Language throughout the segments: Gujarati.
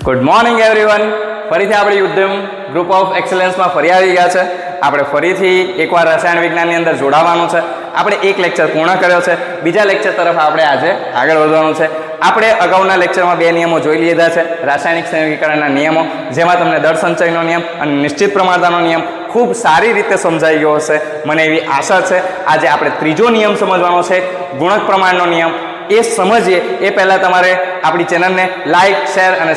Good morning everyone. ફરીથી આપણે ઉદ્યમ ગ્રુપ ઓફ એક્સેલન્સમાં ફરી આવી ગયા છે. આપણે ફરીથી એકવાર રસાયણ વિજ્ઞાનની અંદર જોડાવાનું છે. આપણે એક લેક્ચર પૂર્ણ કર્યો છે, બીજા લેક્ચર તરફ આપણે આજે આગળ વધવાનું છે. આપણે અગાઉના લેક્ચરમાં બે નિયમો જોઈ લીધા છે, રાસાયણિક સંયોગીકરણના નિયમો, જેમાં તમને દળ સંચયનો નિયમ અને નિશ્ચિત પ્રમાણતાનો નિયમ ખૂબ સારી રીતે સમજાઈ ગયો હશે, મને એવી આશા છે. આજે આપણે ત્રીજો નિયમ સમજવાનો છે, ગુણક પ્રમાણનો નિયમ. એ સમજીએ એ પહેલાં તમારે આપણી ચેનલને લાઇક, શેર અને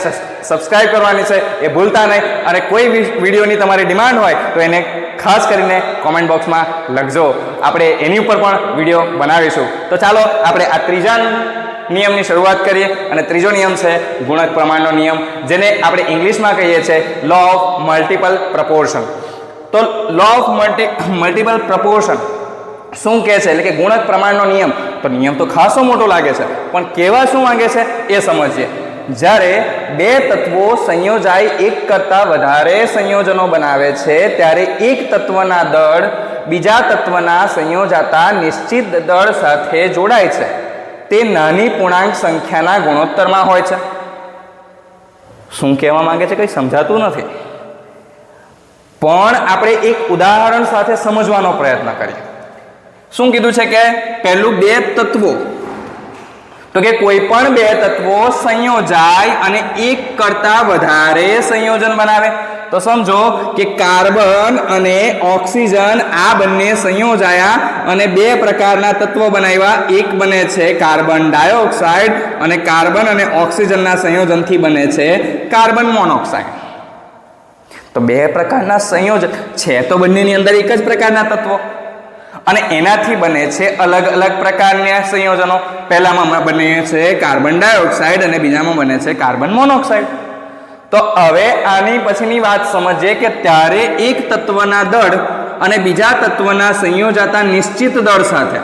સબસ્ક્રાઇબ કરવાની છે, એ ભૂલતા નહીં. અને કોઈ વિડીયોની તમારી ડિમાન્ડ હોય તો એને ખાસ કરીને કોમેન્ટ બોક્સમાં લખજો, આપણે એની ઉપર પણ વિડીયો બનાવીશું. તો ચાલો આપણે આ ત્રીજા નિયમની શરૂઆત કરીએ. અને ત્રીજો નિયમ છે ગુણક પ્રમાણનો નિયમ, જેને આપણે ઇંગ્લિશમાં કહીએ છીએ લો ઓફ મલ્ટિપલ પ્રપોર્શન. તો લો ઓફ મલ્ટિપલ પ્રપોર્શન શું કહે છે, એટલે કે ગુણક પ્રમાણનો નિયમ. તો નિયમ તો ખાસો મોટો લાગે છે, પણ કહેવા શું માંગે છે એ સમજીએ. જ્યારે બે તત્વો સંયોજાઈ એક કરતાં વધારે સંયોજનો બનાવે છે, ત્યારે એક તત્વના દળ બીજા તત્વના સંયોજાતા નિશ્ચિત દળ સાથે જોડાય છે. તે નાની પૂર્ણાંક સંખ્યાના ગુણોત્તરમાં હોય છે. શું કહેવા માંગે છે કંઈ સમજાતું નથી, પણ આપણે એક ઉદાહરણ સાથે સમજવાનો પ્રયત્ન કરીએ. શું કીધું છે કે પહેલું બે તત્વો, તો કે કોઈ પણ બે તત્વો સંયોજાય અને એક કરતાં વધારે સંયોજન બનાવે. તો સમજો કે કાર્બન અને ઓક્સિજન આ બંને સંયોજાયા અને બે પ્રકારના તત્વો બનાવ્યા. એક બને છે કાર્બન ડાયોક્સાઇડ અને કાર્બન અને ઓક્સિજનના સંયોજનથી બને છે કાર્બન મોનોક્સાઇડ. તો બે પ્રકારના સંયોજન છે, તો બંનેની અંદર એક જ પ્રકારના તત્વો, અને એનાથી બને છે અલગ અલગ પ્રકારના સંયોજનો. પહેલામાં બને છે કાર્બન ડાયોક્સાઇડ અને બીજામાં બને છે કાર્બન મોનોક્સાઇડ. તો હવે આની પછીની વાત સમજીએ કે ત્યારે એક તત્વના દળ અને બીજા તત્વના સંયોજાતા નિશ્ચિત દળ સાથે,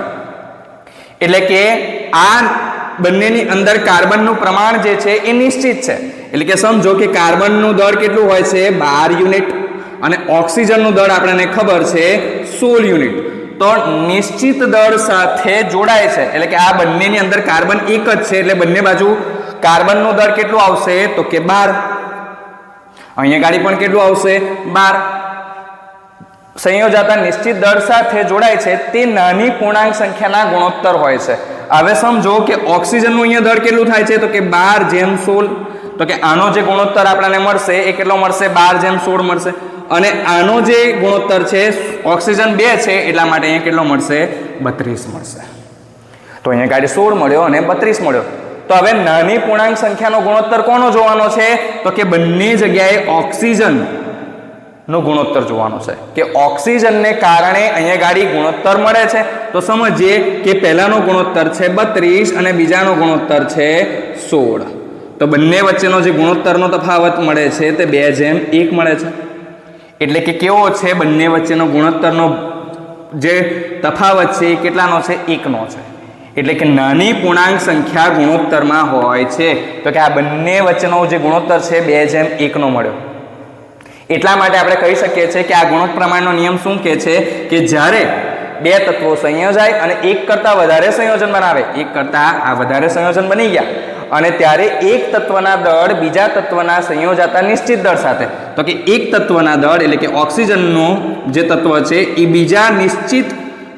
એટલે કે આ બંનેની અંદર કાર્બનનું પ્રમાણ જે છે એ નિશ્ચિત છે. એટલે કે સમજો કે કાર્બનનું દળ કેટલું હોય છે 12 યુનિટ અને ઓક્સિજનનું દળ આપણને ખબર છે 16 યુનિટ. તો નિશ્ચિત દળ સાથે જોડાય છે, એટલે કે આ બંનેની અંદર કાર્બન એક જ છે, એટલે બંને બાજુ કાર્બનનું દળ કેટલું આવશે તો કે 12. અહીંયા ગાડી પણ કેટલું આવશે 12. સંયોજાતા નિશ્ચિત દળ સાથે જોડાય છે, તે નાની પૂર્ણાંક સંખ્યાના ગુણોત્તર હોય છે. હવે સમજો કે ઓક્સિજનનું અહીંયા દળ કેટલું થાય છે તો કે 12:16. તો કે આનો જે ગુણોત્તર આપણને મળશે એ કેટલો મળશે 12:16 મળશે. અને આનો જે ગુણોત્તર છે ઓક્સિજન 2 છે, એટલા માટે અહીંયા કેટલો મળશે 32 મળશે. તો અહીંયા ગાડી 16 મળ્યો અને 32 મળ્યો. તો હવે નાની પૂર્ણાંક સંખ્યાનો ગુણોત્તર કોનો જોવાનો છે તો કે બંને જગ્યાએ ઓક્સિજન નો ગુણોત્તર જોવાનો છે, કે ઓક્સિજનને કારણે અહીંયા ગાડી ગુણોત્તર મળે છે. તો સમજીએ કે પહેલાનો ગુણોત્તર છે 32 અને બીજાનો ગુણોત્તર છે 16. તો બંને વચ્ચેનો જે ગુણોત્તરનો તફાવત મળે છે તે 2:1 મળે છે. એટલે કે કેવો છે, બંને વચ્ચેનો ગુણોત્તરનો જે તફાવત છે એ કેટલાનો છે 1નો છે. એટલે કે નાની પૂર્ણાંક સંખ્યા ગુણોત્તરમાં હોય છે. તો કે આ બંને વચ્ચેનો જે ગુણોત્તર છે 2:1 મળ્યો. એટલા માટે આપણે કહી શકીએ છીએ કે આ ગુણક પ્રમાણનો નિયમ શું કહે છે કે જ્યારે બે તત્વો સંયોજાય અને એક કરતાં વધારે સંયોજન બનાવે, એક કરતાં આ વધારે સંયોજન બની ગયા, અને ત્યારે એક તત્વના દળ બીજા તત્વના સંયોજાતા નિશ્ચિત દળ સાથે, તો કે એક તત્વના દળ એટલે કે ઓક્સિજનનું જે તત્વ છે એ બીજા નિશ્ચિત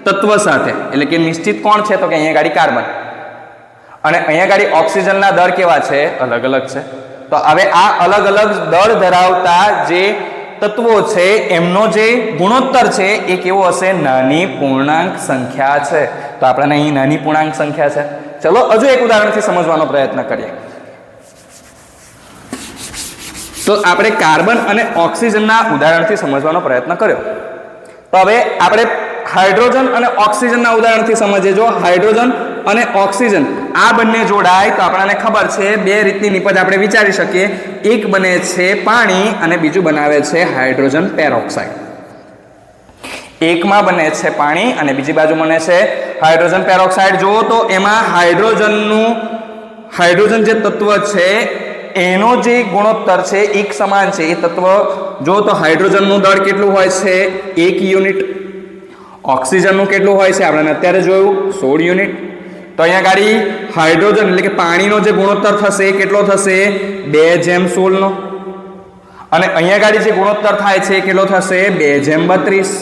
તત્વ સાથે, એટલે કે નિશ્ચિત કોણ છે તો કે અહીંયા ગાડી કાર્બન, અને અહીંયા ગાડી ઓક્સિજનના દળ કેવા છે અલગ અલગ છે. તો હવે આ અલગ અલગ દળ ધરાવતા જે તત્વો છે એમનો જે ગુણોત્તર છે એ કેવો હશે, નાની પૂર્ણાંક સંખ્યા છે. તો આપણને અહીં નાની પૂર્ણાંક સંખ્યા છે. ચલો હજુ એક ઉદાહરણથી સમજવાનો પ્રયત્ન કરીએ. તો આપણે કાર્બન અને ઓક્સિજનના ઉદાહરણથી સમજવાનો પ્રયત્ન કર્યો. તો હવે આપણે હાઇડ્રોજન અને ઓક્સિજનના ઉદાહરણથી સમજીએ. જો હાઇડ્રોજન અને ઓક્સિજન આ બંને જોડાય તો આપણને ખબર છે બે રીતની નિપજ આપણે વિચારી શકીએ. એક બને છે પાણી અને બીજું બનાવે છે હાઇડ્રોજન પેરોક્સાઇડ. એકમાં બને છે પાણી અને બીજી બાજુ બને છે હાઇડ્રોજન પેરોક્સાઇડ. જો તો એમાં હાઇડ્રોજન જે તત્વ છે એનો જે ગુણોત્તર છે એક સમાન છે. એ તત્વ જો તો હાઇડ્રોજનનું દળ કેટલું હોય છે 1 યુનિટ, ઓક્સિજનનું કેટલું હોય છે આપણે અત્યારે જોયું 16 યુનિટ. તો અહીંયા ગાડી હાઇડ્રોજન એટલે કે પાણીનો જે ગુણોત્તર થશે એ કેટલો થશે 2:16 નો, અને અહીંયા ગાડી જે ગુણોત્તર થાય છે એ કેટલો થશે 2:32.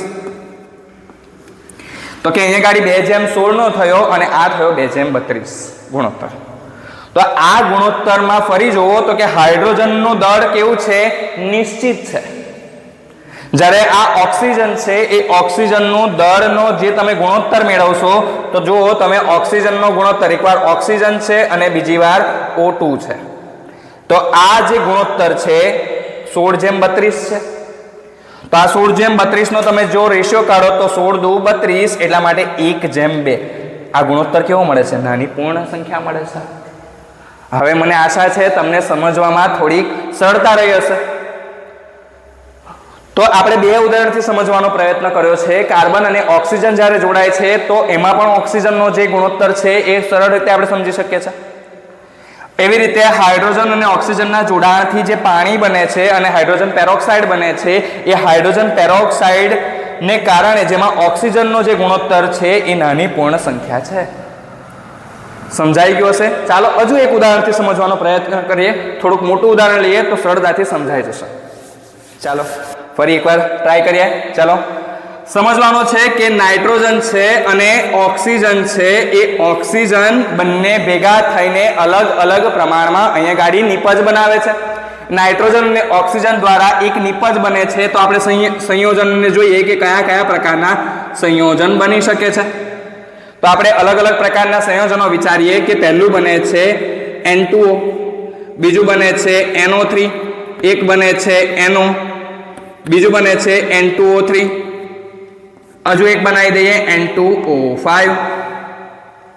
તો કે અહીંયા ગાડી 2:16 નો થયો અને આ થયો 2:32 ગુણોત્તર. તો આ ગુણોત્તરમાં ફરી જોવો તો કે હાઇડ્રોજનનું દળ કેવું છે? નિશ્ચિત છે. જ્યારે આ ઓક્સિજન છે એ ઓક્સિજનનું દળનો જે તમે ગુણોત્તર મેળવશો તો જુઓ તમે ઓક્સિજનનો ગુણોત્તર એકવાર ઓક્સિજન છે અને બીજી વાર O2 છે. તો આ જે ગુણોત્તર છે 16:32 છે. તો આ 16:32 નો તમે જો રેશિયો કાઢો તો 16×2 = 32, એટલા માટે 1:2. આ ગુણોત્તર કેવો મળે છે? નાની પૂર્ણ સંખ્યા મળે છે. હવે મને આશા છે તમને સમજવામાં થોડીક સરળતા રહી હશે. તો આપણે બે ઉદાહરણથી સમજવાનો પ્રયત્ન કર્યો છે. કાર્બન અને ઓક્સિજન જ્યારે જોડાય છે તો એમાં પણ ઓક્સિજનનો જે ગુણોત્તર છે એ સરળ રીતે આપણે સમજી શકીએ છીએ. એવી રીતે હાઇડ્રોજન અને ઓક્સિજનના જોડાણથી જે પાણી બને છે અને હાઇડ્રોજન પેરોક્સાઇડ બને છે, એ હાઇડ્રોજન પેરોક્સાઇડ ને કારણે જેમાં ઓક્સિજનનો જે ગુણોત્તર છે એ નાની પૂર્ણ સંખ્યા છે. સમજાઈ ગયું હશે? ચાલો હજુ એક ઉદાહરણથી સમજવાનો પ્રયત્ન કરીએ. થોડુંક મોટું ઉદાહરણ લઈએ તો સરળતાથી સમજાઈ જશે. ચાલો ફરી એકવાર ટ્રાય કરીએ. ચાલો સમજવાનું છે કે નાઇટ્રોજન છે અને ઓક્સિજન છે, એ ઓક્સિજન બંને ભેગા થઈને અલગ અલગ પ્રમાણમાં અહીંયા ગાડી નિપજ બનાવે છે. નાઇટ્રોજન અને ઓક્સિજન દ્વારા એક નિપજ બને છે. તો આપણે સંયોજનને જોઈએ કે કયા કયા પ્રકારના સંયોજન બની શકે છે. તો આપણે અલગ અલગ પ્રકારના સંયોજનો વિચારીએ કે પહેલું બને છે N2O, બીજું બને છે NO3, એક બને છે NO, બીજું બને છે N2O3, હજુ એક બનાવી દઈએ N2O5.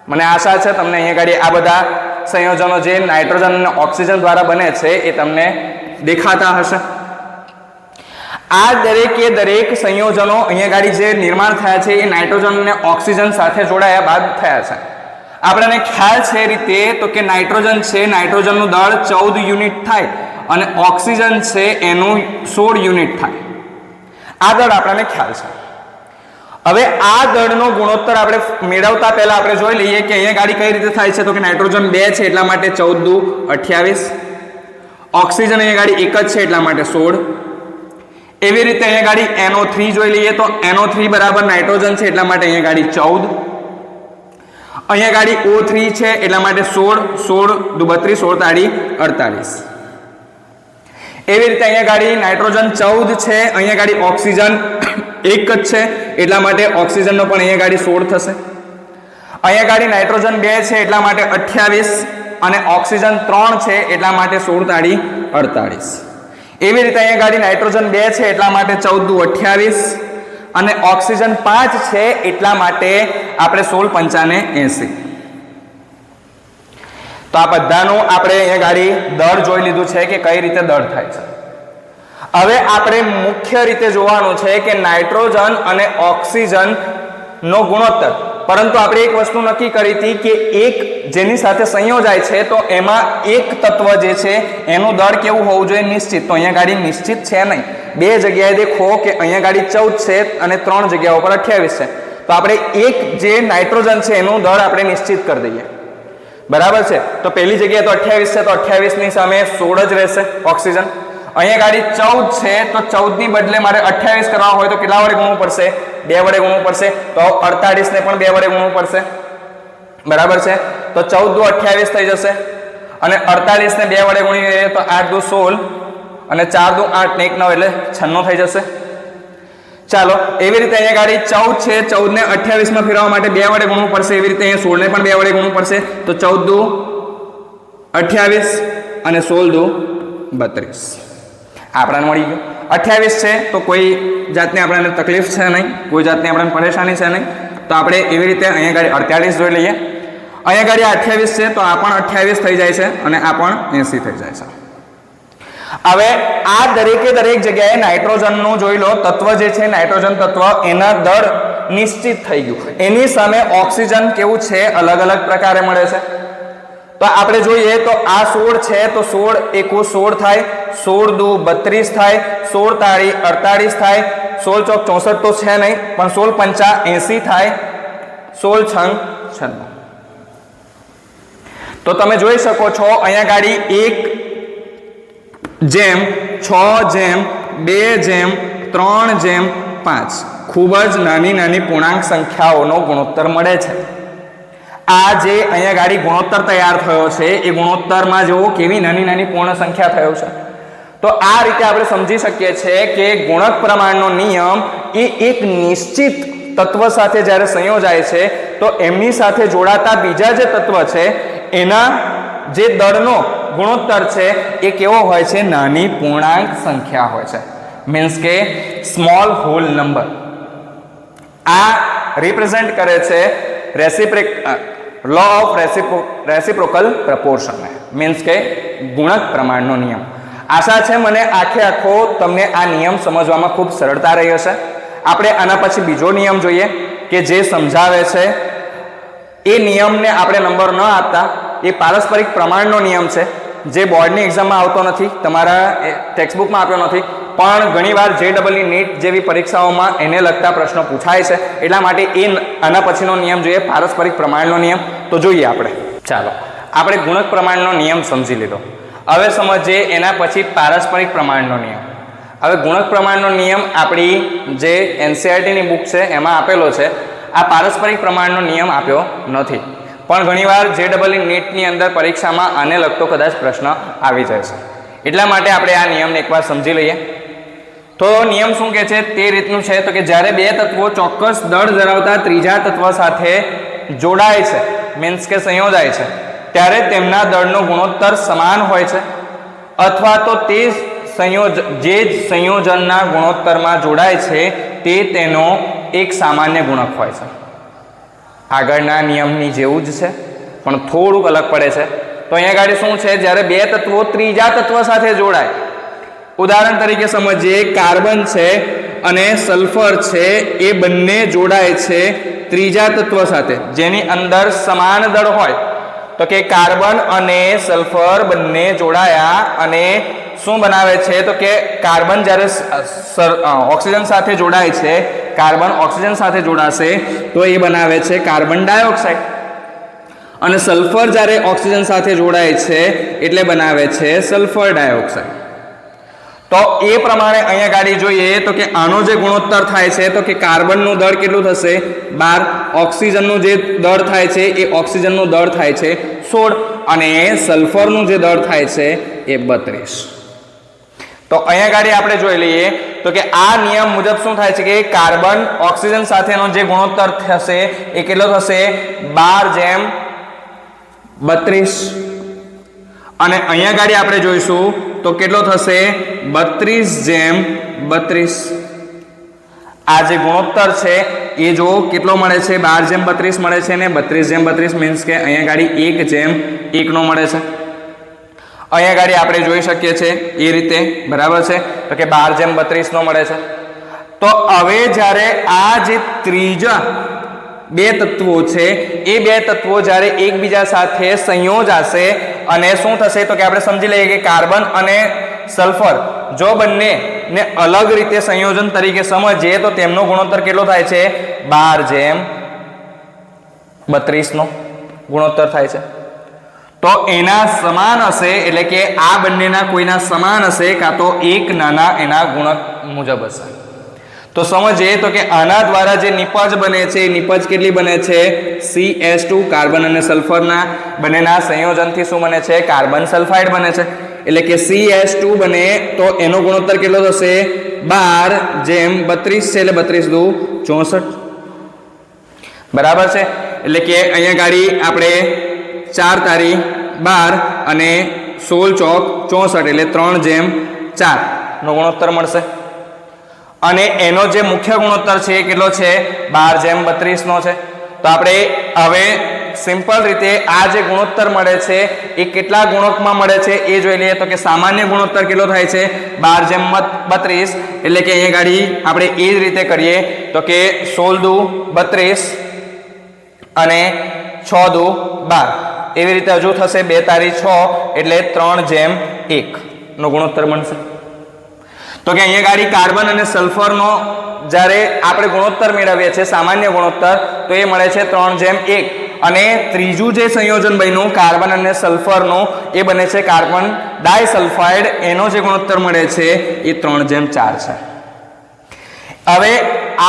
મને આશા છે તમને અહીંયા ગાડી આ બધા સંયોજનો જે નાઇટ્રોજન અને ઓક્સિજન દ્વારા બને છે એ તમને દેખાતા હશે. આ દરેક સંયોજનો અહીંયા ગાડી જે નિર્માણ થયા છે એ નાઇટ્રોજન અને ઓક્સિજન સાથે જોડાયા બાદ થયા છે. આપણને ખ્યાલ છે રીતે તો કે નાઇટ્રોજન છે, નાઇટ્રોજનનું દળ 14 યુનિટ થાય અને ઓક્સિજન છે એનું 16 યુનિટ થાય. આ દળ આપણને ખ્યાલ છે. હવે આ દળનો ગુણોત્તર આપણે મેળવતા પહેલા આપણે જોઈ લઈએ કે અહીંયા ગાડી કઈ રીતે થાય છે. તો કે નાઇટ્રોજન 2 છે એટલા માટે 14×2 = 28, ઓક્સિજન અહીંયા ગાડી 1 જ છે એટલા માટે 16. એવી રીતે અહીંયા ગાડી NO3 જોઈ લઈએ તો NO3 બરાબર નાઇટ્રોજન છે એટલા માટે અહીંયા ગાડી 14, અહીંયા ગાડી O3 છે એટલા માટે 16, 16×32 = 48. એવી રીતે અહીંયા ગાડી નાઇટ્રોજન 14 છે, અહીંયા ગાડી ઓક્સિજન 1 જ છે એટલા માટે ઓક્સિજનનો પણ અહીંયા ગાડી 16 થશે. અહીંયા ગાડી નાઇટ્રોજન 2 છે એટલા માટે 28 અને ઓક્સિજન 3 છે એટલા માટે 16×48. એવી રીતે અહીંયા ગાડી નાઇટ્રોજન 2 છે એટલા માટે 14×28 અને ઓક્સિજન 5 છે એટલા માટે આપણે 16×5 = 80. તો આ બધાનું આપણે અહીંયા ગાડી દળ જોઈ લીધું છે કે કઈ રીતે દળ થાય છે. હવે આપણે મુખ્ય રીતે જોવાનું છે કે નાઇટ્રોજન અને ઓક્સિજન નો ગુણોત્તર. પરંતુ આપણે એક વસ્તુ નક્કી કરી હતી કે એક જેની સાથે સંયોજાય છે તો એમાં એક તત્વ જે છે એનું દળ કેવું હોવું જોઈએ? નિશ્ચિત. તો અહીંયા ગાડી નિશ્ચિત છે નહીં. બે જગ્યાએ દેખો કે અહીંયા ગાડી 14 છે અને 3 જગ્યાઓ પર 28 છે. તો આપણે એક જે નાઇટ્રોજન છે એનું દળ આપણે નિશ્ચિત કરી દઈએ. બરાબર છે? તો પહેલી જગ્યાએ તો 28 છે તો 28 ની સામે 16 જ રહેશે ઓક્સિજન. અહીંયા ગાડી 14 છે તો 14 ની બદલે મારે 28 કરવા હોય તો કેટલા વડે ગુણવું પડશે? 2 વડે ગુણવું પડશે. તો 48 ને પણ 2 વડે ગુણવું પડશે. બરાબર છે? તો 14×2 = 28 થઈ જશે અને 48 ને 2 વડે ગુણીએ તો 8×2 = 16 અને 4×2 = 8 ને 1 9 એટલે 96 થઈ જશે. ચાલો એવી રીતે અહીંયા ગાડી 14 છે, 14 ને 28 માં ફેરવવા માટે 2 વડે ગુણવું પડશે. એવી રીતે અહીંયા 16 ને પણ 2 વડે ગુણવું પડશે. તો 14×28 અને 16×32 આપણને મળી ગયું. 28 છે તો કોઈ જાતની આપણને તકલીફ છે નહીં, કોઈ જાતની આપણને પરેશાની છે નહીં. તો આપણે એવી રીતે અહીંયા ગાડી 48 જોઈ લઈએ. અહીંયા ગાડી 28 છે તો આ પણ 28 થઈ જાય છે અને આ પણ 80 થઈ જાય છે. હવે આ દરેક જગ્યાએ નાઇટ્રોજનનું જોઈ લો તત્વ જે છે નાઇટ્રોજન તત્વ એના દળ નિશ્ચિત થઈ ગયું. એની સામે ઓક્સિજન કેવું છે? અલગ અલગ પ્રકારે મળે છે. તો આપણે જોઈએ તો આ 16 છે તો 16×1 = 16 થાય, 16×2 = 32 થાય, 16×3 = 48 થાય, 16×4 = 64 તો છે નહીં પણ 16×5 = 80 થાય, 16×6 = 96. તો તમે જોઈ શકો છો અહીંયા ગાડી 1:6:2:3:5 ખૂબ જ નાની નાની પૂર્ણાંક સંખ્યાઓનો ગુણોત્તર મળે છે. આ જે અહીંયા ગાડી ગુણોત્તર તૈયાર થયો છે એ ગુણોત્તરમાં જુઓ કેવી નાની નાની પૂર્ણ સંખ્યા થયો છે. તો આ રીતે આપણે સમજી શકીએ છીએ કે ગુણક પ્રમાણનો નિયમ એ એક નિશ્ચિત તત્વ સાથે જ્યારે સંયોજાય છે તો એમની સાથે જોડાતા બીજા જે તત્વ છે એના જે દળનો ગુણોત્તર છે એ કેવો હોય છે? નાની પૂર્ણાંક સંખ્યા હોય છે. મીન્સ કે સ્મોલ હોલ નંબર. આ રિપ્રેઝેન્ટ કરે છે law of reciprocal proportion, means કે ગુણક પ્રમાણનો નિયમ. આશા છે મને આખો તમને આ નિયમ સમજવામાં ખૂબ સરળતા રહી હશે. આપણે આના પછી બીજો નિયમ જોઈએ કે જે સમજાવે છે. એ નિયમને આપણે નંબર ન આપતા, એ પારસ્પરિક પ્રમાણનો નિયમ છે જે બોર્ડની એક્ઝામમાં આવતો નથી, તમારા ટેક્સ્ટબુકમાં આપ્યો નથી, પણ ઘણીવાર JEE નીટ જેવી પરીક્ષાઓમાં એને લગતા પ્રશ્નો પૂછાય છે. એટલા માટે આના પછીનો નિયમ જોઈએ, પારસ્પરિક પ્રમાણનો નિયમ. તો જોઈએ આપણે. ચાલો, આપણે ગુણક પ્રમાણનો નિયમ સમજી લીધો. હવે સમજીએ એના પછી પારસ્પરિક પ્રમાણનો નિયમ. હવે ગુણક પ્રમાણનો નિયમ આપણી જે NCERTની બુક છે એમાં આપેલો છે. આ પારસ્પરિક પ્રમાણનો નિયમ આપ્યો નથી, પણ ઘણીવાર JEE નીટની અંદર પરીક્ષામાં આને લગતો કદાચ પ્રશ્ન આવી જાય છે. એટલા માટે આપણે આ નિયમને એકવાર સમજી લઈએ. તો નિયમ શું કહે છે તે રીતનું છે તો કે જ્યારે બે તત્વો ચોક્કસ દળ ધરાવતા ત્રીજા તત્વ સાથે જોડાય છે, મીન્સ કે સંયોજાય છે, ત્યારે તેમના દળનો ગુણોત્તર સમાન હોય છે, અથવા તો તે જે સંયોજનના ગુણોત્તરમાં જોડાય છે તે તેનો એક સામાન્ય ગુણક હોય છે. આગળના નિયમની જેવું જ છે પણ થોડુંક અલગ પડે છે. તો અહીંયા આગળ શું છે? જ્યારે બે તત્વો ત્રીજા તત્વ સાથે જોડાય, ઉદાહરણ તરીકે સમજીએ, કાર્બન છે અને સલ્ફર છે, એ બંને જોડાય છે ત્રીજા તત્વ સાથે જેની અંદર સમાન દળ હોય. તો કે કાર્બન અને સલ્ફર બંને જોડાયા અને શું બનાવે છે? તો કે કાર્બન જ્યારે ઓક્સિજન સાથે જોડાય છે, કાર્બન ઓક્સિજન સાથે જોડાશે તો એ બનાવે છે કાર્બન ડાયોક્સાઇડ, અને સલ્ફર જ્યારે ઓક્સિજન સાથે જોડાય છે એટલે બનાવે છે સલ્ફર ડાયોક્સાઇડ. તો એ પ્રમાણે અહીંયા ગાડી જોઈએ તો કે આનો જે ગુણોત્તર થાય છે તો કે કાર્બનનું દળ કેટલું થશે? 12. ઓક્સિજનનું જે દળ થાય છે એ ઓક્સિજનનું દળ થાય છે 16, અને સલ્ફરનું જે દળ થાય છે એ 32. તો અહીંયા ગાડી આપણે જોઈ લઈએ તો કે આ નિયમ મુજબ શું થાય છે કે કાર્બન ઓક્સિજન સાથેનો જે ગુણોત્તર થશે એ કેટલો થશે? 12:32. અને અહીંયા ગાડી આપણે જોઈશું તો કેટલો થશે? 32:32. આ જે ગુણોત્તર છે એ જો કેટલો મળે છે? 12:32 મળે છે ને 32:32 મીન્સ કે અહીંયા ગાડી 1:1 નો મળે છે. અહીંયા ગાડી આપણે જોઈ શકીએ છીએ એ રીતે, બરાબર છે? તો કે 12:32 નો મળે છે. તો હવે જ્યારે આ જે ત્રીજા બે તત્વો છે એ બે તત્વો જ્યારે એકબીજા સાથે સંયોજાશે અને શું થશે તો કે આપણે સમજી લઈએ કે કાર્બન અને સલ્ફર જો બંનેને અલગ રીતે સંયોજન તરીકે સમજીએ તો તેમનો ગુણોત્તર કેટલો થાય છે? 12:32 નો ગુણોત્તર થાય છે. તો એના સમાન હશે, એટલે કે આ બંનેના કોઈના સમાન હશે કાં તો એક નાના એના ગુણક મુજબ હશે. તો સમજીએ તો કે આના દ્વારા જે નિપજ બને છે એ નિપજ કેટલી બને છે? CH2, કાર્બન અને સલ્ફરના બંનેના સંયોજનથી શું બને છે? કાર્બન સલ્ફાઇડ બને છે. એટલે કે CH2 બને તો એનો ગુણોત્તર કેટલો થશે? 12:32 છે, એટલે 32:2 64. બરાબર છે? એટલે કે અહીંયા ગાડી આપણે 4×12 અને 16 × 64 એટલે 3:4 નો ગુણોત્તર મળશે. અને એનો જે મુખ્ય ગુણોત્તર છે એ કેટલો છે? 12:32 નો છે. તો આપણે હવે સિમ્પલ રીતે આ જે ગુણોત્તર મળે છે એ કેટલા ગુણકમાં મળે છે એ જોઈ લઈએ. તો કે સામાન્ય ગુણોત્તર કેટલો થાય છે? 12:32. એટલે કે અહીંયા ગાડી આપણે એ જ રીતે કરીએ તો કે 16:32 અને 6:12 એવી રીતે હજુ થશે 2×6 એટલે 3:1 નો ગુણોત્તર મળશે. તો કે અહીંયા ગાડી કાર્બન અને સલ્ફરનો જ્યારે આપણે ગુણોત્તર મેળવીએ છીએ સામાન્ય ગુણોત્તર તો એ મળે છે 3:1, અને ત્રીજું જે સંયોજન બન્યું કાર્બન અને સલ્ફરનું એ બને છે કાર્બન ડાયસલ્ફાઇડ. એનો જે ગુણોત્તર મળે છે એ 3:4 છે. હવે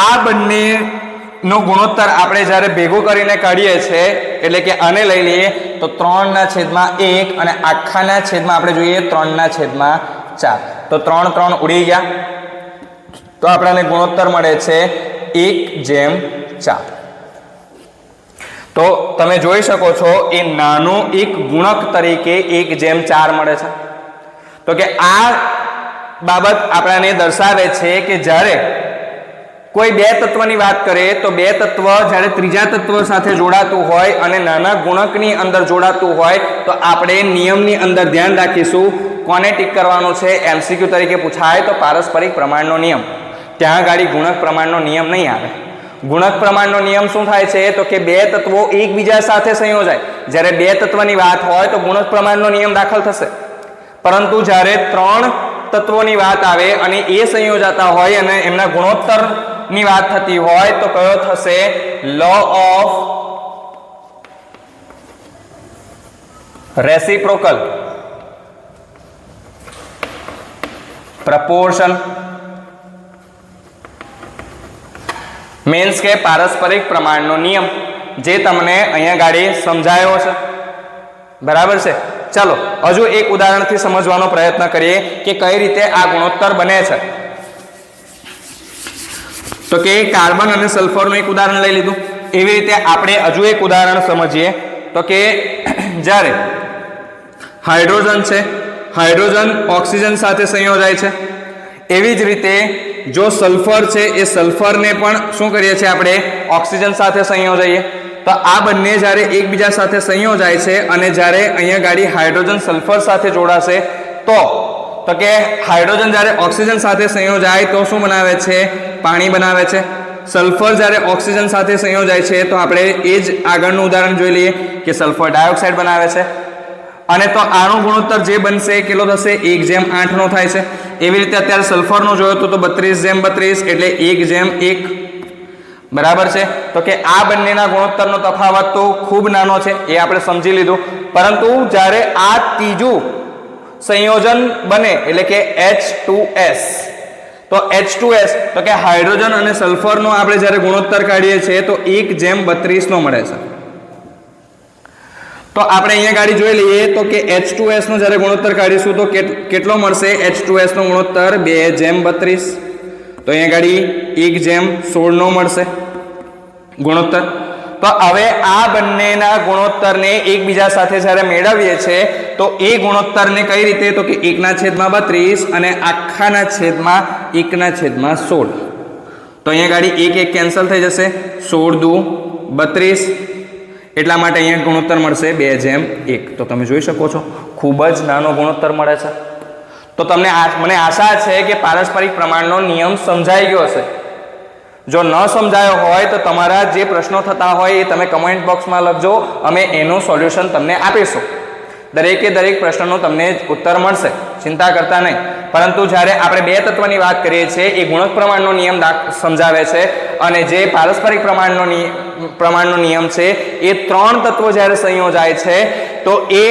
આ બંનેનો ગુણોત્તર આપણે જ્યારે ભેગું કરીને કાઢીએ છીએ એટલે કે આને લઈ લઈએ તો 3/1 અને આખાના છેદમાં આપણે જોઈએ 3/4. તો 3 ઉડી ગયા તો આપણને ગુણોત્તર મળે છે 1/4. તો તમે જોઈ શકો છો એ નાનો એક ગુણક તરીકે 1/4 મળે છે. તો કે આ બાબત આપણને દર્શાવે છે કે જ્યારે કોઈ બે તત્વની વાત કરીએ તો બે તત્વ જ્યારે ત્રીજા તત્વ સાથે જોડાતું હોય અને નાના ગુણકની અંદર જોડાતું હોય તો આપણે નિયમની અંદર ધ્યાન રાખીશું કોને ટીક કરવાનું છે. એમસીક્યુ તરીકે પૂછાય તો પારસ્પરિક પ્રમાણનો નિયમ. ત્યાં ગાડી ગુણક પ્રમાણનો નિયમ નહીં આવે. ગુણક પ્રમાણનો નિયમ શું થાય છે તો કે બે તત્વો એકબીજા સાથે સંયોજાય. જ્યારે બે તત્વની વાત હોય તો ગુણક પ્રમાણનો નિયમ દાખલ થશે, પરંતુ જ્યારે ત્રણ તત્વોની વાત આવે અને એ સંયોજાતા હોય અને એમના ગુણોત્તરની વાત થતી હોય તો કયો થશે? Law of reciprocal proportion. Means કે પારસ્પરિક પ્રમાણનો નિયમ, જે તમને અહીંયા ગાડી સમજાયો છે. બરાબર છે. ચાલો હજુ એક ઉદાહરણથી સમજવાનો પ્રયત્ન કરીએ કે કઈ રીતે આ ગુણોત્તર બને છે. તો કે કાર્બન અને સલ્ફરનું એક ઉદાહરણ લઈ લીધું. એવી રીતે આપણે હજુ એક ઉદાહરણ સમજીએ તો કે જ્યારે હાઇડ્રોજન છે, હાઇડ્રોજન ઓક્સિજન સાથે સંયોજાય છે. એવી જ રીતે જો સલ્ફર છે એ સલ્ફરને પણ શું કરીએ છીએ આપણે? ઓક્સિજન સાથે સંયોજાઈએ. તો આ બંને જ્યારે એકબીજા સાથે સંયોજાય છે અને જ્યારે અહીંયા ગાડી હાઇડ્રોજન સલ્ફર સાથે જોડાશે તો કે હાઇડ્રોજન જ્યારે ઓક્સિજન સાથે સંયોજાય તો શું બનાવે છે? પાણી બનાવે છે. સલ્ફર જ્યારે ઓક્સિજન સાથે સંયોજાય છે તો આપણે એ જ આગળનું ઉદાહરણ જોઈ લઈએ કે સલ્ફર ડાયોક્સાઇડ બનાવે છે. અને તો આનો ગુણોત્તર જે બનશે કેટલો થશે? 1/8 નો થાય છે. એવી રીતે અત્યારે સલ્ફરનો જોયો તો 32/32 એટલે 1/1. બરાબર છે. તો કે આ બંનેના ગુણોત્તરનો તફાવત તો ખૂબ નાનો છે, એ આપણે સમજી લીધું. પરંતુ જ્યારે આ ત્રીજું સંયોજન બને એટલે કે H2S, તો H2S તો કે હાઇડ્રોજન અને સલ્ફરનો આપણે જ્યારે ગુણોત્તર કાઢીએ છીએ તો 1/32 નો મળે છે. તો આપણે અહીંયા ગાડી જોઈ લઈએ તો કે H2S નો જ્યારે ગુણોત્તર કાઢીશું તો કેટલો મળશે? H2S નો ગુણોત્તર 2/32. તો અહીંયા ગાડી 1/16 નો મળશે ગુણોત્તર. તો હવે આ બંનેના ગુણોત્તરને એકબીજા સાથે જ્યારે મેળવીએ છીએ તો એ ગુણોત્તરને કઈ રીતે? તો કે 1/32 અને આખાના છેદમાં 1/16. તો અહીંયા ગાડી 1 કેન્સલ થઈ જશે. 16×2 = 32. એટલા માટે અહીંયા ગુણોત્તર મળશે 2/1. તો તમે જોઈ શકો છો ખૂબ જ નાનો ગુણોત્તર મળે છે. તો તમને મને આશા છે કે પારસ્પરિક પ્રમાણનો નિયમ સમજાઈ ગયો હશે. જો ન સમજાયો હોય તો તમારા જે પ્રશ્નો થતા હોય એ તમે કમેન્ટ બોક્સમાં લખજો, અમે એનું સોલ્યુશન તમને આપીશું. દરેકે દરેક પ્રશ્નનો તમને ઉત્તર મળશે, ચિંતા કરતા નહીં. પરંતુ જ્યારે આપણે બે તત્વની વાત કરીએ છીએ એ ગુણક પ્રમાણનો નિયમ સમજાવે છે અને જે પારસ્પરિક પ્રમાણનો નિયમ છે એ ત્રણ તત્વો જ્યારે સંયોજાય છે તો એ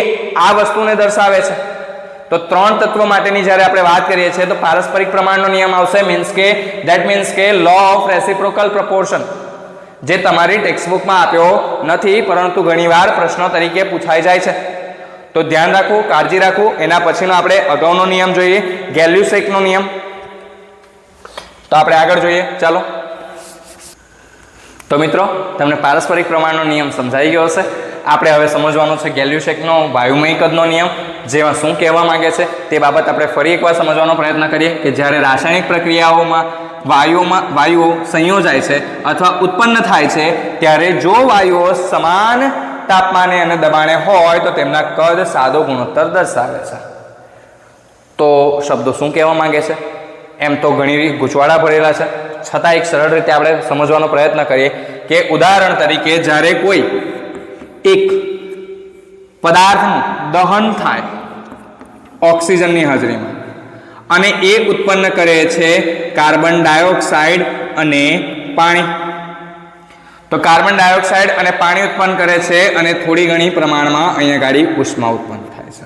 આ વસ્તુને દર્શાવે છે. તો ત્રણ તત્વો માટેની જ્યારે આપણે વાત કરીએ છીએ તો પારસ્પરિક પ્રમાણનો નિયમ આવશે. દેટ મીન્સ કે લો ઓફ રેસિપ્રોકલ પ્રપોર્શન, જે તમારી ટેક્સ્ટબુકમાં આપ્યો નથી પરંતુ ઘણીવાર પ્રશ્નો તરીકે પૂછાઈ જાય છે. તો ધ્યાન રાખવું, કાળજી રાખવું. એના પછીનો આપણે અગાઉનો નિયમ જોઈએ, ગેલ્યુસેકનો નિયમ. તો આપણે આગળ જોઈએ. ચાલો તો મિત્રો, તમને પારસ્પરિક પ્રમાણનો નિયમ સમજાઈ ગયો હશે. આપણે હવે સમજવાનો છે ગેલ્યુસેકનો વાયુમય કદનો નિયમ. જેમાં શું કહેવા માંગે છે તે બાબત આપણે ફરી એકવાર સમજવાનો પ્રયત્ન કરીએ કે જ્યારે રાસાયણિક પ્રક્રિયાઓમાં વાયુઓ સંયોજાય છે અથવા ઉત્પન્ન થાય છે ત્યારે જો વાયુઓ સમાન તાપમાને અને દબાણે હોય તો તેમના કદ સાદો ગુણોત્તર દર્શાવે છે. તો શબ્દો શું કહેવા માંગે છે? એમ તો ઘણી ગૂંચવાડા ભરેલા છે, છતાં એક સરળ રીતે આપણે સમજવાનો પ્રયત્ન કરીએ કે ઉદાહરણ તરીકે જ્યારે કોઈ એક પદાર્થનું દહન થાય ઓક્સિજનની હાજરીમાં અને એ ઉત્પન્ન કરે છે કાર્બન ડાયોક્સાઇડ અને પાણી. તો કાર્બન ડાયોક્સાઇડ અને પાણી ઉત્પન્ન કરે છે અને થોડી ઘણી પ્રમાણમાં અહીંયા ગાડી ઉષ્મા ઉત્પન્ન થાય છે.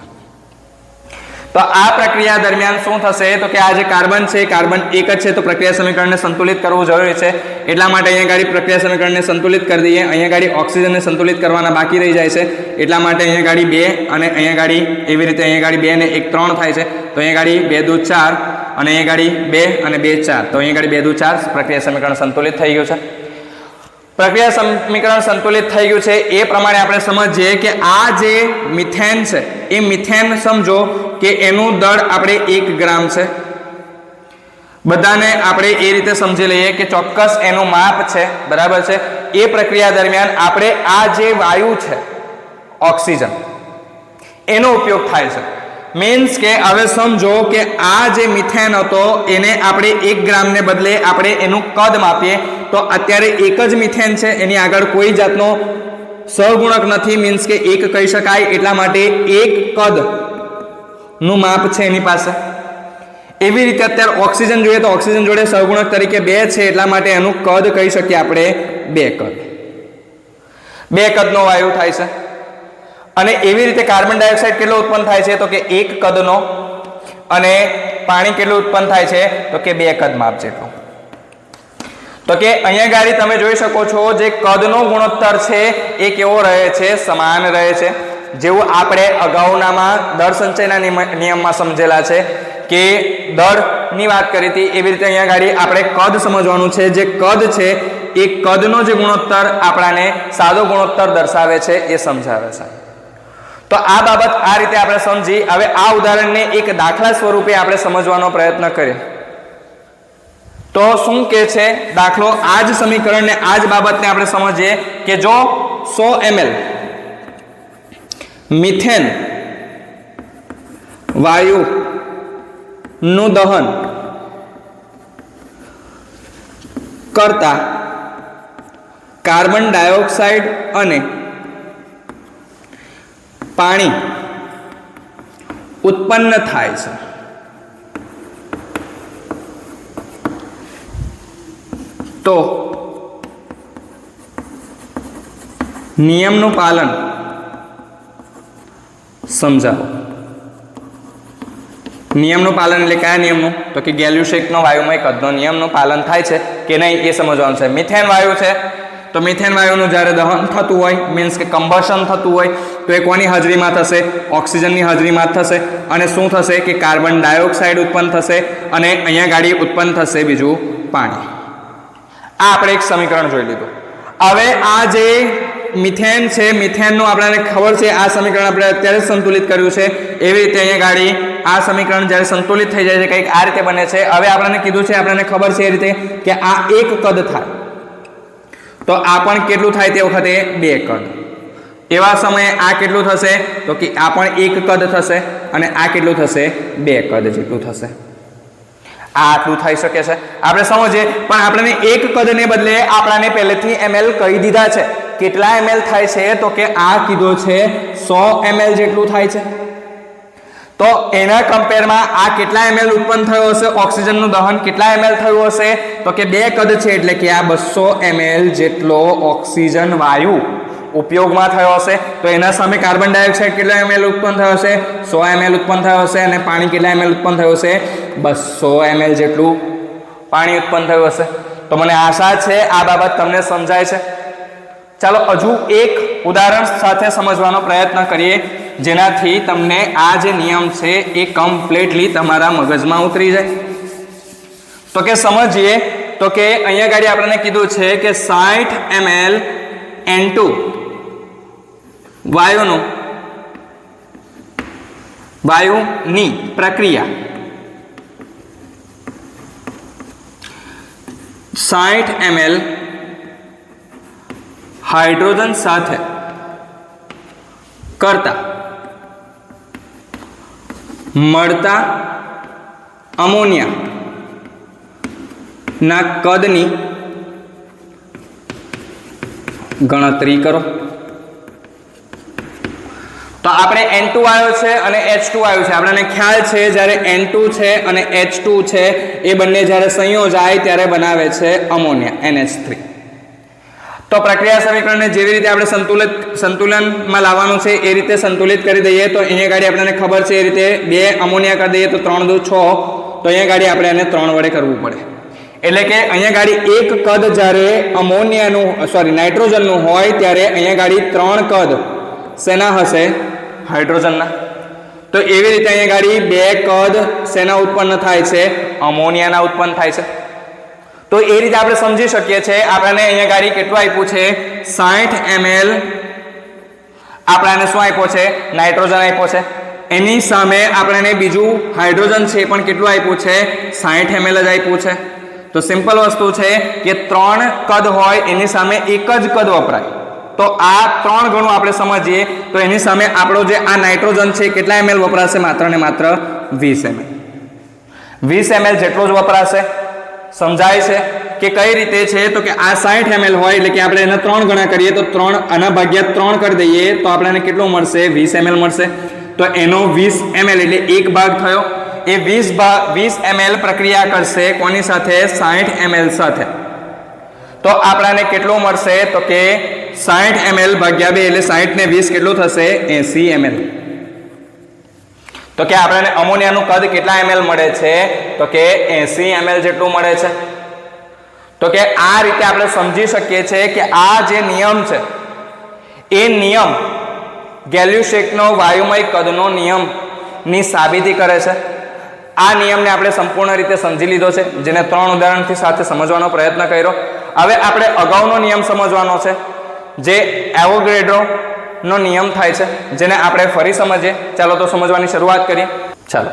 તો આ પ્રક્રિયા દરમિયાન શું થશે તો કે આ જે કાર્બન છે કાર્બન એક જ છે તો પ્રક્રિયા સમીકરણને સંતુલિત કરવું જરૂરી છે. એટલા માટે અહીંયા ગાડી પ્રક્રિયા સમીકરણને સંતુલિત કરી દઈએ. અહીંયા ગાડી ઓક્સિજનને સંતુલિત કરવાના બાકી રહી જાય છે. એટલા માટે અહીંયા ગાડી 2 અને અહીંયા ગાડી એવી રીતે અહીંયા ગાડી 2 ને 1 3 થાય છે. તો અહીંયા ગાડી 2 દૂ 4 અને અહીંયા ગાડી 2 અને 2 4. તો અહીંયા ગાડી 2 દૂ 4 પ્રક્રિયા સમીકરણ સંતુલિત થઈ ગયું છે. પ્રક્રિયા સમીકરણ સંતુલિત થઈ ગયું છે એ પ્રમાણે આપણે સમજીએ કે આ જે મિથેન છે એ મિથેન સમજો કે એનું દળ આપણે 1 ગ્રામ છે. બધાને આપણે એ રીતે સમજી લઈએ કે ચોક્કસ એનું માપ છે, બરાબર છે. એ પ્રક્રિયા દરમિયાન આપણે આ જે વાયુ છે ઓક્સિજન એનો ઉપયોગ થાય છે. મીન્સ કે હવે સમજો કે આ જે મિથેન હતો એને આપણે 1 ગ્રામને બદલે આપણે એનું કદ માપીએ તો અત્યારે એક જ મિથેન છે, એની આગળ કોઈ જાતનો સહગુણક નથી. મીન્સ કે 1 કહી શકાય. એટલા માટે 1 કદ નું માપ છે એની પાસે. એવી રીતે અત્યારે ઓક્સિજન જોઈએ તો ઓક્સિજન જોડે સહગુણક તરીકે 2 છે એટલા માટે એનું કદ કહી શકીએ આપણે 2 કદ. 2 કદનો વાયુ થાય છે. અને એવી રીતે કાર્બન ડાયોક્સાઇડ કેટલો ઉત્પન્ન થાય છે તો કે 1 કદનો અને પાણી કેટલું ઉત્પન્ન થાય છે તો કે 2 કદ માપ જેટલું. તો કે અહીંયા ગાડી તમે જોઈ શકો છો જે કદનો ગુણોત્તર છે એ કેવો રહે છે, સમાન રહે છે. જેવું આપણે અગાઉનામાં દળ સંચયના નિયમમાં સમજેલા છે કે દળની વાત કરી હતી એવી રીતે અહીંયા ગાડી આપણે કદ સમજવાનું છે. જે કદ છે એ કદનો જે ગુણોત્તર આપણાને સાદો ગુણોત્તર દર્શાવે છે એ સમજાવે છે. તો આ બાબત આ રીતે આપણે સમજી. હવે આ ઉદાહરણને એક દાખલા સ્વરૂપે આપણે સમજવાનો પ્રયત્ન કરીએ. તો શું કે છે દાખલો, આ જ સમીકરણને આ જ બાબતને આપણે સમજીએ કે જો 100 ml મિથેન વાયુ નું દહન કરતા કાર્બન ડાયોક્સાઇડ અને પાણી ઉત્પન્ન થાય છે તો નિયમનું પાલન સમજાવો. નિયમનું પાલન એટલે કયા નિયમનું તો કે ગેલ્યુશેકનો વાયુમય કદનો નિયમનું પાલન થાય છે કે નહીં એ સમજવાનું છે. મિથેન વાયુ છે તો મિથેન વાયુનું જ્યારે દહન થતું હોય મીન્સ કે કમ્બશન થતું હોય તો એ કોની હાજરીમાં થશે, ઓક્સિજનની હાજરીમાં થશે. અને શું થશે કે કાર્બન ડાયોક્સાઇડ ઉત્પન્ન થશે અને અહીંયા ગાડી ઉત્પન્ન થશે બીજું પાણી. આ આપણે એક સમીકરણ જોઈ લીધું. હવે આ જે મિથેન છે મિથેનનું આપણને ખબર છે આ સમીકરણ આપણે અત્યારે જ સંતુલિત કર્યું છે. એવી રીતે અહીંયા ગાડી આ સમીકરણ જ્યારે સંતુલિત થઈ જાય છે કંઈક આ રીતે બને છે. હવે આપણને કીધું છે આપણને ખબર છે એ રીતે કે આ 1 કદ થાય તો આ પણ કેટલું થાય તે વખતે 2 કદ. એવા સમયે આ કેટલું થશે તો કે આ પણ 1 કદ થશે અને આ કેટલું થશે 2 કદ જેટલું થશે. આ આટલું થઈ શકે છે આપણે સમજીએ. પણ આપણને 1 કદને બદલે આપણને પહેલેથી ml કહી દીધા છે. કેટલા ml થાય છે તો કે આ કીધો છે 100 ml જેટલું થાય છે. તો એના કમ્પેરમાં આ કેટલા ml ઉત્પન્ન થયો હશે, ઓક્સિજનનું દહન કેટલા ml થયું હશે તો કે 2 કદ છે એટલે કે આ 200 ml જેટલો ઓક્સિજન વાયુ ઉપયોગમાં થયો હશે. તો એના સામે કાર્બન ડાયોક્સાઇડ કેટલા ml ઉત્પન્ન થયો હશે, 100 ml ઉત્પન્ન થયો હશે. અને પાણી કેટલા ml ઉત્પન્ન થયું હશે, 200 ml જેટલું પાણી ઉત્પન્ન થયું હશે. તો મને આશા છે આ બાબત તમને સમજાય છે. ચાલો હજુ એક ઉદાહરણ સાથે સમજવાનો પ્રયત્ન કરીએ જેનાથી તમને આ જે નિયમ છે એ કમ્પ્લીટલી તમારા મગજમાં ઉતરી જાય. તો કે સમજીએ તો કે અહીંયા ગાડી આપણને કીધું છે કે 60 ml N2 વાયુની પ્રક્રિયા 60 ml હાઇડ્રોજન સાથે કરતા મળતા અમોનિયા ના કદની ગણતરી કરો. તો આપણે N2 આવ્યો છે અને H2 આવ્યું છે. આપણને ખ્યાલ છે જ્યારે N2 છે અને H2 છે એ બંને જ્યારે સંયોજાય ત્યારે બનાવે છે અમોનિયા NH3. તો પ્રક્રિયા સમીકરણને જેવી રીતે આપણે સંતુલનમાં લાવવાનું છે એ રીતે સંતુલિત કરી દઈએ તો અહીંયા ગાડી આપણને ખબર છે એ રીતે 2 અમોનિયા કરી દઈએ તો 3 દુ 6, તો અહીંયા ગાડી આપણે એને 3 વડે કરવું પડે. એટલે કે અહીંયા ગાડી એક કદ જ્યારે નાઇટ્રોજનનું હોય ત્યારે અહીંયા ગાડી 3 કદ શેના હશે? હાઇડ્રોજનના. તો એવી રીતે અહીંયા ગાડી 2 કદ શેના ઉત્પન્ન થાય છે? અમોનિયાના ઉત્પન્ન થાય છે. તો એ રીતે આપણે સમજી શકીએ છીએ. આપણને અહીંયા ગાડી કેટલું આપ્યું છે? 60 ml આપણને શું આપ્યો છે? નાઇટ્રોજન આપ્યો છે. એની સામે આપણને બીજું હાઇડ્રોજન છે પણ કેટલું આપ્યું છે? 60 ml જ આપ્યું છે. તો સિમ્પલ વસ્તુ છે કે 3 કદ હોય એની સામે એક જ કદ વપરાય. તો આ 3 ગણું આપણે સમજીએ તો એની સામે આપણો જે આ નાઇટ્રોજન છે કેટલા ml વપરાશે? માત્ર ને માત્ર 20 ml. 20 ml જેટલો જ વપરાશે. સમજાય છે કે કઈ રીતે છે? તો કે આ 60 ml હોય એટલે કે આપણે એને 3 ગણા કરીએ તો 3 આના ભાગ્યા 3 કરી દઈએ તો આપણને કેટલું મળશે? 20 ml મળશે. તો એનો 20 ml એટલે એક ભાગ થયો. એ 20 ml પ્રક્રિયા કરશે કોની સાથે? 60 ml સાથે. તો આપણને કેટલું મળશે? તો કે 60 ml ભાગ્યા 2 એટલે 60 ને 20 કેટલું થશે? 80 ml. તો કે આપણને અમોનિયાનું કદ કેટલા ml મળે છે? તો કે 80 ml જેટલું મળે છે. તો કે આ રીતે આપણે સમજી શકીએ છીએ કે આ જે નિયમ છે એ નિયમ ગેલ્યુસેકનો વાયુમય કદનો નિયમની સાબિતી કરે છે. આ નિયમને આપણે સંપૂર્ણ રીતે સમજી લીધો છે, જેને 3 ઉદાહરણથી સાથે સમજવાનો પ્રયત્ન કર્યો. હવે આપણે અગાઉનો નિયમ સમજવાનો છે જે એવોગાડ્રોનો નિયમ થાય છે, જેને આપણે ફરી સમજીએ. ચાલો તો સમજવાની શરૂઆત કરીએ. ચાલો,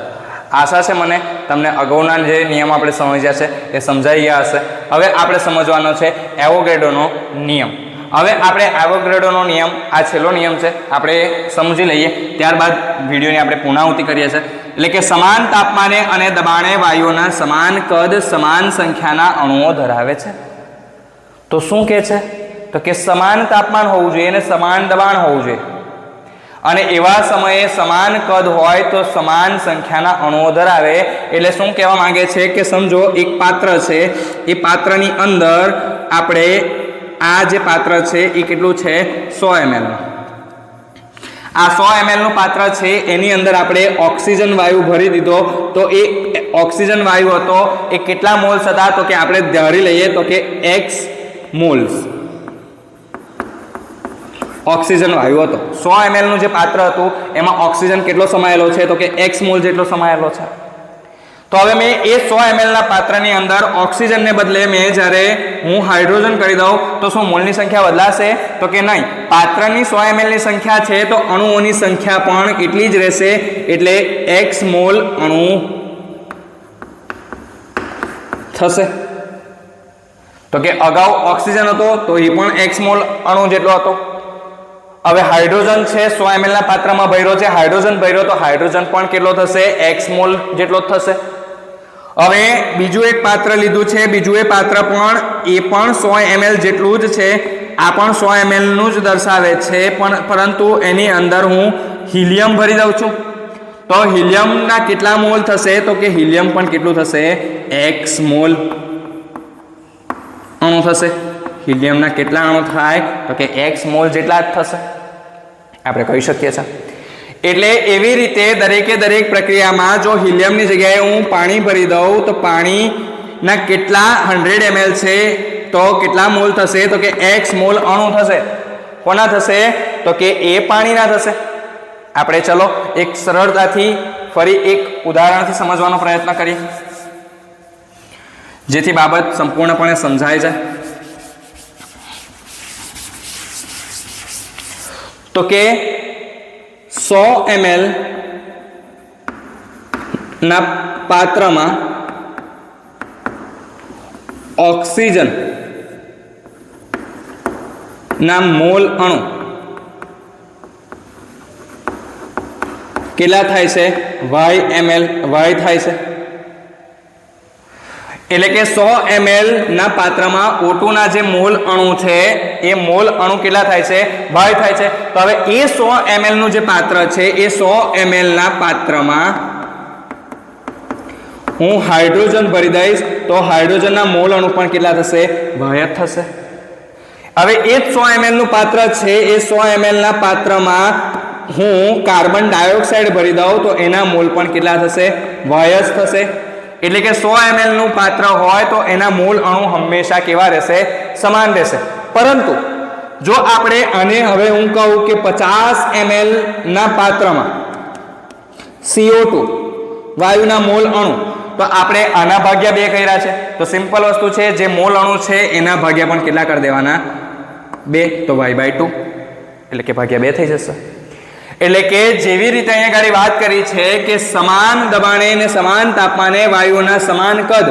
આશા છે મને તમને અગાઉના જે નિયમ આપણે સમજ્યા છે એ સમજાઈ ગયા હશે. હવે આપણે સમજવાનો છે એવોગાડ્રોનો નિયમ. હવે આપણે એવોગાડ્રોનો નિયમ, આ છેલ્લો નિયમ છે, આપણે સમજી લઈએ. ત્યારબાદ વિડીયોની આપણે પુનરાવૃત્તિ કરીએ છીએ. એટલે કે સમાન તાપમાને અને દબાણે વાયુઓના સમાન કદ સમાન સંખ્યાના અણુઓ ધરાવે છે. તો શું કહે છે? તો કે સમાન તાપમાન હોવું જોઈએ અને સમાન દબાણ હોવું જોઈએ, અને એવા સમયે સમાન કદ હોય તો સમાન સંખ્યાના અણુઓ ધરાવે. એટલે શું કહેવા માંગે છે કે સમજો એક પાત્ર છે, એ પાત્રની અંદર આપણે આ જે પાત્ર છે એ કેટલું છે? 100 ml નું. આ 100 ml નું પાત્ર છે, એની અંદર આપણે ઓક્સિજન વાયુ ભરી દીધો. તો એ ઓક્સિજન વાયુ હતો એ કેટલા મોલ્સ હતા? તો કે આપણે ધારી લઈએ તો કે x મોલ્સ ઓક્સિજન વાયુ હતો. 100 ml નું જે પાત્ર હતું એમાં ઓક્સિજન કેટલો સમાયેલો છે? તો કે x મોલ જેટલો સમાયેલો છે. તો હવે મેં એ 100 ml ના પાત્રની અંદર ઓક્સિજનને બદલે મેં જ્યારે હું હાઇડ્રોજન કરી દઉં તો શું મોલની સંખ્યા બદલાશે? તો કે નહીં. પાત્રની 100 ml ની સંખ્યા છે તો અણુઓની સંખ્યા પણ એટલી જ રહેશે. એટલે x મોલ અણુ થશે. તો કે અગાઉ ઓક્સિજન હતો તો એ પણ x મોલ અણુ જેટલો હતો. હવે હાઇડ્રોજન છે, 100 ml ના પાત્રમાં ભર્યો છે, હાઇડ્રોજન ભર્યો તો હાઇડ્રોજન પણ કેટલો થશે? x મોલ જેટલો જ થશે. હવે બીજું એક પાત્ર લીધું છે, બીજું એ પાત્ર પણ 100 ml જેટલું જ છે. આ પણ 100 ml નું જ દર્શાવે છે, પરંતુ એની અંદર હું હિલિયમ ભરી દઉં છું. તો હિલિયમના કેટલા મોલ થશે? તો કે હિલિયમ પણ કેટલું થશે? x મોલ અણુ થશે. હિલિયમના કેટલા અણુ થાય? તો કે x મોલ જેટલા જ થશે, આપણે કહી શકીએ છીએ. એટલે એવી રીતે દરેકે દરેક પ્રક્રિયામાં જો હિલિયમની જગ્યાએ હું પાણી ભરી દઉં તો પાણીના કેટલા 100 ml છે તો કેટલા મોલ થશે? તો કે x મોલ અણુ થશે. કોના થશે? તો કે એ પાણીના થશે. આપણે ચલો એક સરળતાથી ફરી એક ઉદાહરણથી સમજવાનો પ્રયત્ન કરીએ, જેથી બાબત સંપૂર્ણપણે સમજાય જાય. તો કે 100 ml ના પાત્રમાં ઓક્સિજન ના મોલ અણુ કેટલા થાય છે? y થાય છે. એટલે કે 100 ml ના પાત્રમાં O2 ના જે મોલ અણુ છે એ મોલ અણુ કેટલા થાય છે? y થાય છે. તો હવે એ 100 ml નું જે પાત્ર છે એ 100 ml ના પાત્રમાં હું હાઇડ્રોજન ભરી દઈશ તો હાઇડ્રોજનના મોલ અણુ પણ કેટલા થશે? y થશે. હવે એ જ 100 ml નું પાત્ર છે, એ 100 ml ના પાત્રમાં હું કાર્બન ડાયોક્સાઇડ ભરી દઉં તો એના મોલ પણ કેટલા થશે? y જ થશે. એટલે કે 100 ml નું પાત્ર હોય તો એના મોલ અણુ હંમેશા કેવા રહેશે? સમાન રહેશે. પરંતુ જો આપણે આને હવે હું કહું કે 50 ml ના પાત્રમાં CO2 વાયુના મોલ અણુ, તો આપણે આના ભાગ્યા 2 કર્યા છે, તો સિમ્પલ વસ્તુ છે, જે મોલ અણુ છે એના ભાગ્યા પણ કેટલા કરી દેવાના? 2, તો y/2 એટલે કે ભાગ્યા 2 થઈ જશે. એટલે કે જેવી રીતે અહીંયા ગાડી વાત કરી છે કે સમાન દબાણે ને સમાન તાપમાને વાયુના સમાન કદ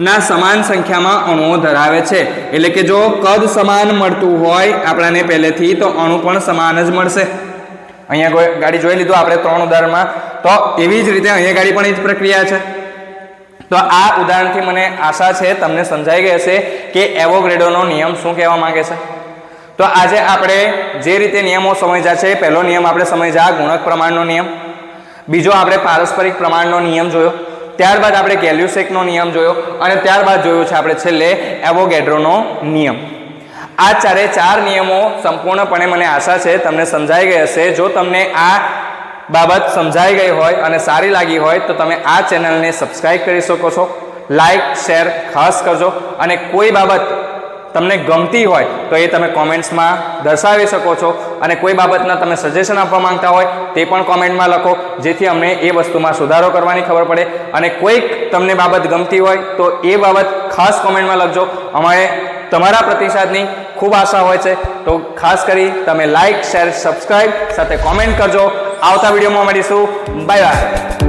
ના સમાન સંખ્યામાં અણુઓ ધરાવે છે. એટલે કે જો કદ સમાન મળતું હોય આપણાને પહેલેથી, તો અણુ પણ સમાન જ મળશે. અહીંયા ગાડી જોઈ લીધું આપણે 3 ઉદાહરણમાં, તો એવી જ રીતે અહીંયા ગાડી પણ એ જ પ્રક્રિયા છે. તો આ ઉદાહરણથી મને આશા છે તમને સમજાઈ ગઈ હશે કે એવોગાડ્રોનો નિયમ શું કહેવા માંગે છે. તો આજે આપણે જે રીતે નિયમો સમજ્યા છે, પહેલો નિયમ આપણે સમજ્યા ગુણક પ્રમાણનો નિયમ, બીજો આપણે પારસ્પરિક પ્રમાણનો નિયમ જોયો, ત્યારબાદ આપણે ગેલ્યુસેકનો નિયમ જોયો, અને ત્યારબાદ જોયું છે આપણે છેલ્લે એવોગાડ્રોનો નિયમ. આ ચારે 4 નિયમો સંપૂર્ણપણે મને આશા છે તમને સમજાઈ ગઈ હશે. જો તમને આ બાબત સમજાઈ ગઈ હોય અને સારી લાગી હોય તો તમે આ ચેનલને સબસ્ક્રાઇબ કરી શકો છો, લાઈક શેર ખાસ કરજો, અને કોઈ બાબત તમને ગમતી હોય તો એ તમે કોમેન્ટ્સમાં દર્શાવી શકો છો, અને કોઈ બાબતના તમે સજેશન આપવા માંગતા હોય તે પણ કોમેન્ટમાં લખો, જેથી અમને એ વસ્તુમાં સુધારો કરવાની ખબર પડે. અને કોઈક તમને બાબત ગમતી હોય તો એ બાબત ખાસ કોમેન્ટમાં લખજો. અમારે તમારા પ્રતિસાદની ખૂબ આશા હોય છે, તો ખાસ કરી તમે લાઈક શેર સબસ્ક્રાઇબ સાથે કોમેન્ટ કરજો. આવતા વિડીયોમાં મળીશું. Bye bye.